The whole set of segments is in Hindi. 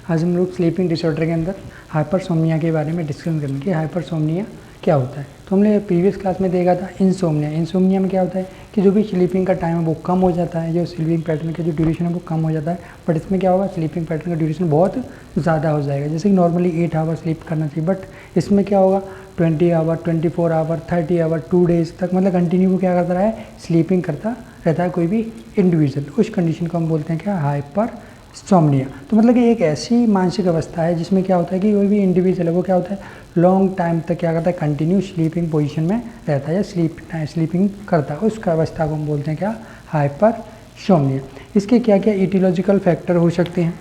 आज हम लोग स्लीपिंग डिसऑर्डर के अंदर हाइपरसोम्निया के बारे में डिस्कस करेंगे कि हाइपरसोम्निया क्या होता है। तो हमने प्रीवियस क्लास में देखा था इंसोम्निया। इंसोम्निया में क्या होता है कि जो भी स्लीपिंग का टाइम है वो कम हो जाता है, जो स्लीपिंग पैटर्न का जो ड्यूरेशन है वो कम हो जाता है। बट इसमें क्या होगा, स्लीपिंग पैटर्न का ड्यूरेशन बहुत ज़्यादा हो जाएगा। जैसे कि नॉर्मली 8 आवर स्लीप करना चाहिए, बट इसमें क्या होगा 20 आवर, 24 आवर, 30 आवर, 2 डेज़ तक मतलब कंटिन्यू वो क्या करता रहा है, स्लीपिंग करता रहता है कोई भी इंडिविजुअल। उस कंडीशन को हम बोलते हैं क्या, हाइपरसोम्निया। तो मतलब कि एक ऐसी मानसिक अवस्था है जिसमें क्या होता है कि कोई भी इंडिविजुअल है वो क्या होता है, लॉन्ग टाइम तक क्या करता है, कंटिन्यू स्लीपिंग पोजीशन में रहता है या स्लीपिंग करता है। उस अवस्था को हम बोलते हैं क्या, हाइपरसोम्निया। इसके क्या क्या इटियोलॉजिकल फैक्टर हो सकते हैं।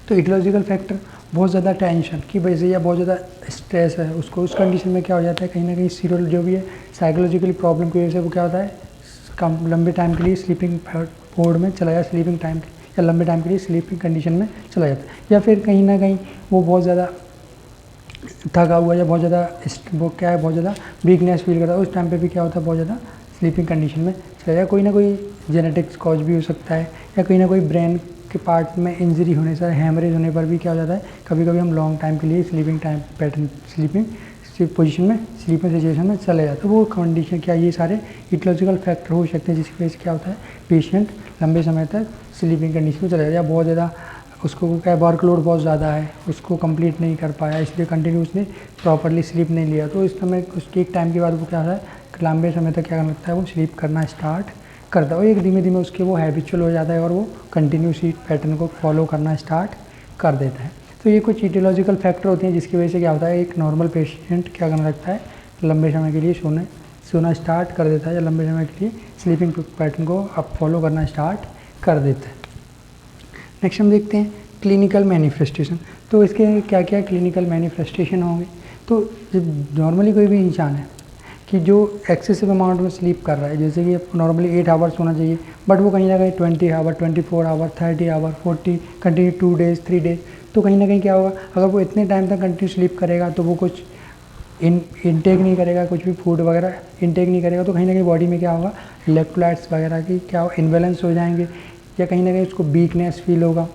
तो इटियोलॉजिकल फैक्टर बहुत ज़्यादा टेंशन की वजह से या बहुत ज़्यादा स्ट्रेस है उसको, उस कंडीशन में क्या हो जाता है, कहीं ना कहीं सीरियल जो भी है साइकोलॉजिकली प्रॉब्लम की वजह से वो क्या होता है, कम लंबे टाइम के लिए स्लीपिंग मोड में चला जाता है, स्लीपिंग टाइम या लंबे टाइम के लिए स्लीपिंग कंडीशन में चला जाता है। या फिर कहीं ना कहीं वो बहुत ज़्यादा थका हुआ या बहुत ज़्यादा वो क्या है, बहुत ज़्यादा वीकनेस फील करता है, उस टाइम पे भी क्या होता है, बहुत ज़्यादा स्लीपिंग कंडीशन में चला जाए। कोई ना कोई जेनेटिक्स कॉज भी हो सकता है या कहीं ना कोई ब्रेन के पार्ट में इंजरी होने से, हैमरेज होने पर भी क्या हो जाता है, कभी कभी हम लॉन्ग टाइम के लिए sleeping time pattern sleeping position में, स्लीपिंग सिचुएशन में चले जाते हैं। वो कंडीशन क्या, ये सारे इटियोलॉजिकल फैक्टर हो सकते हैं जिसकी वजह से क्या होता है, पेशेंट लंबे समय तक स्लीपिंग कंडीशन में चले जाता है। या बहुत ज़्यादा उसको क्या वर्कलोड बहुत ज़्यादा है, उसको कंप्लीट नहीं कर पाया, इसलिए कंटिन्यू उसने प्रॉपरली स्लीप नहीं लिया, तो इस समय उसके एक टाइम के बाद वो क्या होता है, लंबे समय तक क्या करना लगता है, वो स्लीप करना स्टार्ट करता है और एक धीमे धीमे उसके वो हैबिचुअल हो जाता है और वो कंटिन्यू स्लीप पैटर्न को फॉलो करना स्टार्ट कर देता है। तो ये कुछ इटियोलॉजिकल फैक्टर होते हैं जिसकी वजह से क्या होता है, एक नॉर्मल पेशेंट क्या करना लगता है, लंबे समय के लिए सोना स्टार्ट कर देता है या लंबे समय के लिए स्लीपिंग पैटर्न को अब फॉलो करना स्टार्ट कर देता है। नेक्स्ट हम देखते हैं क्लिनिकल मैनिफेस्टेशन। तो इसके क्या क्या क्लिनिकल मैनिफेस्टेशन होंगे। तो नॉर्मली कोई भी इंसान है कि जो एक्सेसिव अमाउंट में स्लीप कर रहा है, जैसे कि नॉर्मली 8 आवर्स होना चाहिए, बट वो कहीं ना कहीं 20 hour, 24 hour, 30 hour, 40 continue 2 days 3 days, तो कहीं ना कहीं क्या होगा, अगर वो इतने टाइम तक कंटिन्यू स्लीप करेगा तो वो कुछ इनटेक नहीं करेगा, कुछ भी फूड वगैरह इनटेक नहीं करेगा, तो कहीं ना कहीं बॉडी में क्या होगा, इलेक्ट्रोलाइट्स वगैरह की क्या हो, इनबैलेंस हो जाएंगे या कहीं ना कहीं उसको वीकनेस फील होगा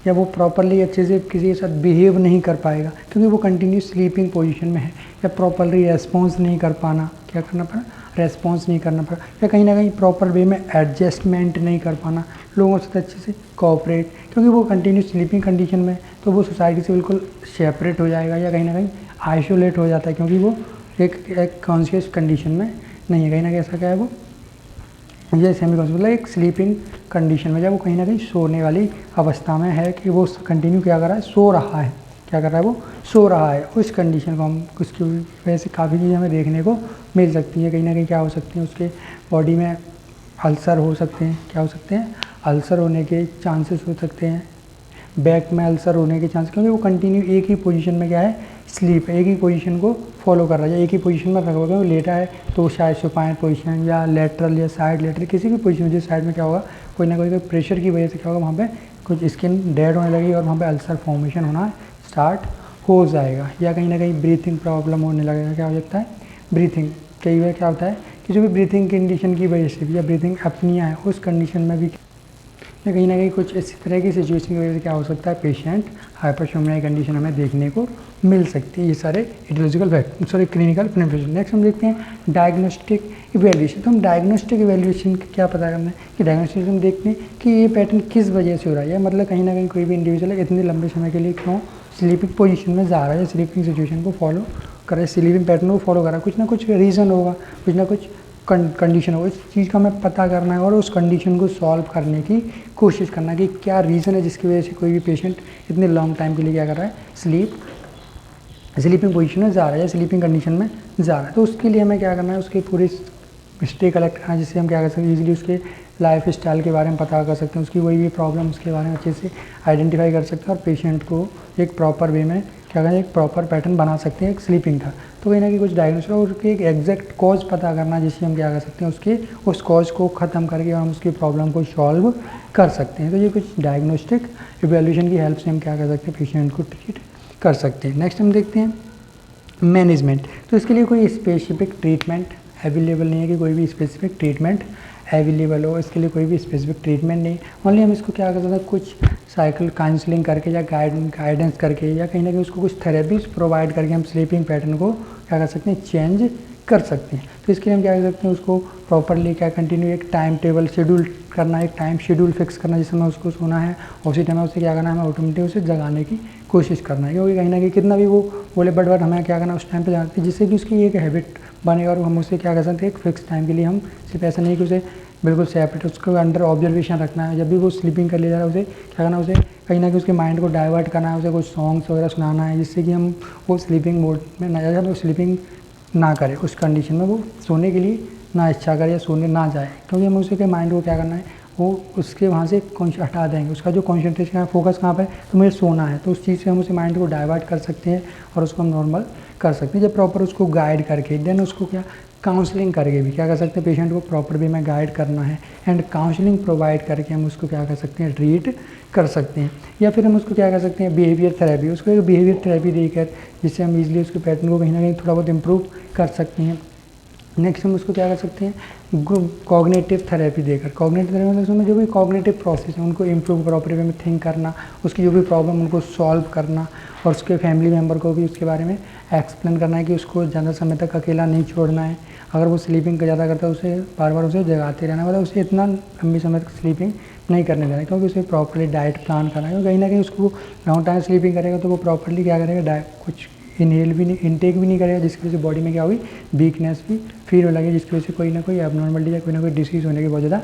या वो प्रॉपरली अच्छे से किसी के साथ बिहेव नहीं कर पाएगा क्योंकि वो कंटिन्यू स्लीपिंग पोजीशन में है, या प्रॉपरली रेस्पॉन्स नहीं कर पाना, क्या करना पड़ा, रेस्पॉन्स नहीं करना पड़ा, या कहीं ना कहीं प्रॉपर वे में एडजस्टमेंट नहीं कर पाना, लोगों से अच्छे से कोऑपरेट, क्योंकि वो कंटिन्यू स्लीपिंग कंडीशन में तो वो सोसाइटी से बिल्कुल सेपरेट हो जाएगा या कहीं ना कहीं आइसोलेट हो जाता है क्योंकि वो एक कॉन्शियस कंडीशन में नहीं है। कहीं ना कहीं ऐसा क्या है, वो ये सेमी कॉन्शियस मतलब एक स्लीपिंग कंडीशन में, जब वो कहीं ना कहीं सोने वाली अवस्था में है कि वो कंटिन्यू क्या कर रहा है, सो रहा है, क्या कर रहा है, वो सो रहा है। उस कंडीशन को हम, उसकी वजह से काफ़ी चीज़ें हमें देखने को मिल सकती हैं। कहीं ना कहीं क्या हो सकती हैं, उसके बॉडी में अल्सर हो सकते हैं, क्या हो सकते हैं, अल्सर होने के चांसेस हो सकते हैं, बैक में अल्सर होने के चांस, क्योंकि वो कंटिन्यू एक ही पोजीशन में क्या है, स्लीप है, एक ही पोजीशन को फॉलो कर रहा है, एक ही पोजीशन में रखा हुआ है, वो लेटा है तो शायद सुपाइन पोजीशन या लेटरल या साइड लेटरल किसी भी पोजीशन, जिस साइड में क्या होगा, कोई ना कोई प्रेशर की वजह से क्या होगा, वहाँ पे कुछ स्किन डेड होने लगेगी और वहाँ पे अल्सर फॉर्मेशन होना स्टार्ट हो जाएगा। या कहीं ना कहीं ब्रीथिंग प्रॉब्लम होने लगेगा, क्या हो सकता है, ब्रीथिंग, कई बार क्या होता है कि जो भी ब्रीथिंग कंडीशन की वजह से भी या ब्रीथिंग अपनिया है उस कंडीशन में भी या कहीं ना कहीं कुछ इस तरह की सिचुएशन की वजह से क्या हो सकता है, पेशेंट हाइपरसोम्निया कंडीशन हमें देखने को मिल सकती है। ये सारे aetiological factor, sorry clinical manifestation. Next हम देखते हैं डायग्नोस्टिक इवैल्यूएशन। तो हम डायग्नोस्टिक इवैल्यूएशन क्या पता करना है कि डायग्नोस्टिक हम देखते हैं कि ये पैटर्न किस वजह से हो रहा है, या मतलब कहीं ना कहीं कोई भी इंडिविजुअल है इतने लंबे समय के लिए क्यों स्लीपिंग पोजीशन में जा रहा है, स्लीपिंग सिचुएशन को फॉलो कर रहा है, स्लीपिंग पैटर्न को फॉलो कर रहा है, कुछ ना कुछ रीज़न होगा, कुछ ना कुछ कंडीशन होगा। इस चीज़ का हमें पता करना है और उस कंडीशन को सॉल्व करने की कोशिश करना है कि क्या रीज़न है जिसकी वजह से कोई भी पेशेंट इतने लॉन्ग टाइम के लिए क्या कर रहा है, स्लीपिंग पोजीशन में जा रहा है या स्लीपिंग कंडीशन में जा रहा है। तो उसके लिए हमें क्या करना है, उसकी पूरी हिस्ट्री कलेक्ट करना है, जिससे हम क्या कर सकते हैं, ईजिली उसके लाइफ स्टाइल के बारे में पता कर सकते हैं, उसकी कोई भी प्रॉब्लम उसके बारे में अच्छे से आइडेंटिफाई कर सकते हैं और पेशेंट को एक प्रॉपर वे में क्या करें, एक प्रॉपर पैटर्न बना सकते हैं एक स्लीपिंग का। तो कहीं ना कहीं कुछ डायग्नोसिस और उसके एक एग्जैक्ट कॉज पता करना, जिससे हम क्या कर सकते हैं, उसके उस कॉज को ख़त्म करके हम उसकी प्रॉब्लम को सॉल्व कर सकते हैं। तो ये कुछ डायग्नोस्टिक इवैल्यूएशन की हेल्प से हम क्या कर सकते हैं, पेशेंट को ट्रीट कर सकते हैं। नेक्स्ट हम देखते हैं मैनेजमेंट। तो इसके लिए कोई स्पेसिफिक ट्रीटमेंट अवेलेबल नहीं है कि कोई भी स्पेसिफिक ट्रीटमेंट अवेलेबल हो, इसके लिए कोई भी स्पेसिफिक ट्रीटमेंट नहीं। ओनली हम इसको क्या कर सकते हैं, कुछ साइकिल काउंसलिंग करके या गाइडेंस करके या कहीं ना कहीं उसको कुछ थेरेपीज प्रोवाइड करके हम स्लीपिंग पैटर्न को क्या कर सकते हैं, चेंज कर सकते हैं। तो इसके लिए हम क्या कर सकते हैं, उसको प्रॉपरली क्या कंटिन्यू एक टाइम टेबल शेड्यूल करना, एक टाइम शेड्यूल फिक्स करना जिस समय उसको सोना है, उसी टाइम उसे क्या करना है, हमें ऑटोमेटिक उसे जगाने की कोशिश करना है। क्योंकि कहीं ना कहीं कितना भी वो बोले बट हमें क्या करना है उस टाइम पे जगाते हैं, जिससे कि उसकी एक हैबिट बनेगा और हम उसे क्या कर सकते हैं एक फिक्स टाइम के लिए। हम सिर्फ ऐसा नहीं कि उसे बिल्कुल सेपरेट, उसको अंडर ऑब्जर्वेशन रखना है। जब भी वो स्लीपिंग कर लिया जा रहा है उसे क्या करना है, उसे कहीं ना कहीं उसके माइंड को डाइवर्ट करना है, उसे कुछ सॉन्ग्स वगैरह सुनाना है जिससे कि हम वो स्लीपिंग मोड में ना जाए, वो स्लीपिंग ना करे, उस कंडीशन में वो सोने के लिए ना इच्छा करे या सोने ना जाए। क्योंकि हम उसे के माइंड को क्या करना है, वो उसके वहाँ से हटा देंगे, उसका जो कॉन्सेंट्रेशन है फोकस कहाँ पर है, तो मुझे सोना है, तो उस चीज़ से हम उसे माइंड को डाइवर्ट कर सकते हैं और उसको हम नॉर्मल कर सकते हैं। जब प्रॉपर उसको गाइड करके देन उसको क्या काउंसलिंग करके भी क्या कर सकते हैं, पेशेंट को प्रॉपर वे में गाइड करना है एंड काउंसलिंग प्रोवाइड करके हम उसको क्या कर सकते हैं, ट्रीट कर सकते हैं। या फिर हम उसको क्या कर सकते हैं, बिहेवियर थेरेपी, उसको एक बिहेवियर थेरेपी देकर जिससे हम इजीली उसके पैटर्न को कहीं ना कहीं थोड़ा बहुत इम्प्रूव कर सकते हैं। नेक्स्ट हम उसको क्या कर सकते हैं, कॉग्निटिव थेरेपी देकर, कॉग्निटिव थेरेपी मतलब उसमें जो भी कॉग्निटिव प्रोसेस है उनको इम्प्रूव प्रॉपर वे में थिंक करना, उसकी जो भी प्रॉब्लम उनको सॉल्व करना और उसके फैमिली मेम्बर को भी उसके बारे में एक्सप्लेन करना है कि उसको ज़्यादा समय तक अकेला नहीं छोड़ना है। अगर वो स्लीपिंग ज़्यादा करता है उसे बार बार उसे जगाते रहना, मतलब उसे इतना लंबी समय तक स्लीपिंग नहीं करने देना, क्योंकि उसे प्रॉपरली डाइट प्लान करना है। क्योंकि कहीं ना कहीं उसको लॉन्ग टाइम स्लीपिंग करेगा तो वो प्रॉपरली क्या करेगा, डाइट कुछ इनहेल भी नहीं, इनटेक भी नहीं करेगा, जिसकी वजह से बॉडी में क्या होगी, वीकनेस भी फील होने लगी, जिसकी वजह से कोई ना कोई एबनॉर्मलिटी या कोई ना कोई डिसीज़ होने के बहुत ज़्यादा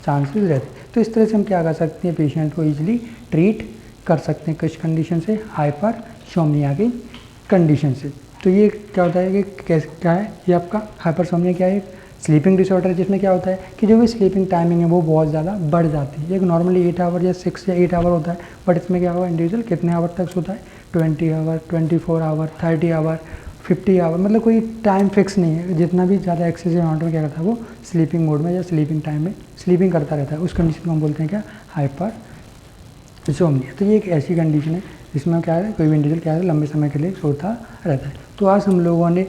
चांसेस रहते हैं। तो इस तरह से हम क्या कर सकते हैं, पेशेंट को ईजिली ट्रीट कर सकते हैं कुछ कंडीशन से, हाइपरसोम्निया की कंडीशन से। तो ये क्या होता है कि क्या है, ये आपका हाइपरसोम्निया क्या है, स्लीपिंग डिसऑर्डर है जिसमें क्या होता है कि जो भी स्लीपिंग टाइमिंग है वो बहुत ज़्यादा बढ़ जाती है। एक नॉर्मली 8 आवर या 6 या 8 आवर होता है, बट इसमें क्या होगा, इंडिविजुअल कितने आवर तक सोता है, 20 आवर, 24 आवर, 30 आवर, 50 आवर, मतलब कोई टाइम फिक्स नहीं है। जितना भी ज़्यादा एक्सेसिव अमाउंट में क्या करता है वो स्लीपिंग मोड में या स्लीपिंग टाइम में स्लीपिंग करता रहता है, उस कंडीशन को हम बोलते हैं क्या, हाइपरसोम्निया। तो ये एक ऐसी कंडीशन है जिसमें क्या है, कोई भी इंडिविजुअल क्या है लंबे समय के लिए सोता रहता है। तो आज हम लोगों ने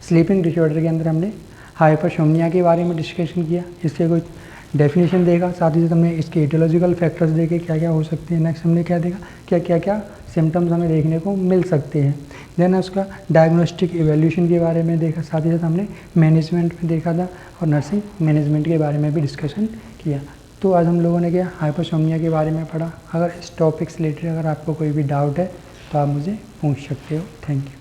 स्लीपिंग डिसऑर्डर के अंदर हमने हाइपरसोम्निया के बारे में डिस्कशन किया, इसके कुछ डेफिनेशन देगा, साथ ही साथ हमने इसके एटियोलॉजिकल फैक्टर्स देखे क्या क्या हो सकते हैं। नेक्स्ट हमने क्या देखा, क्या सिम्टम्स हमें देखने को मिल सकते हैं। देन उसका डायग्नोस्टिक इवैल्यूएशन के बारे में देखा, साथ ही साथ हमने मैनेजमेंट में देखा था और नर्सिंग मैनेजमेंट के बारे में भी डिस्कशन किया। तो आज हम लोगों ने क्या हाइपरसोम्निया के बारे में पढ़ा। अगर इस टॉपिक से रिलेटेड अगर आपको कोई भी डाउट है तो आप मुझे पूछ सकते हो। Thank you.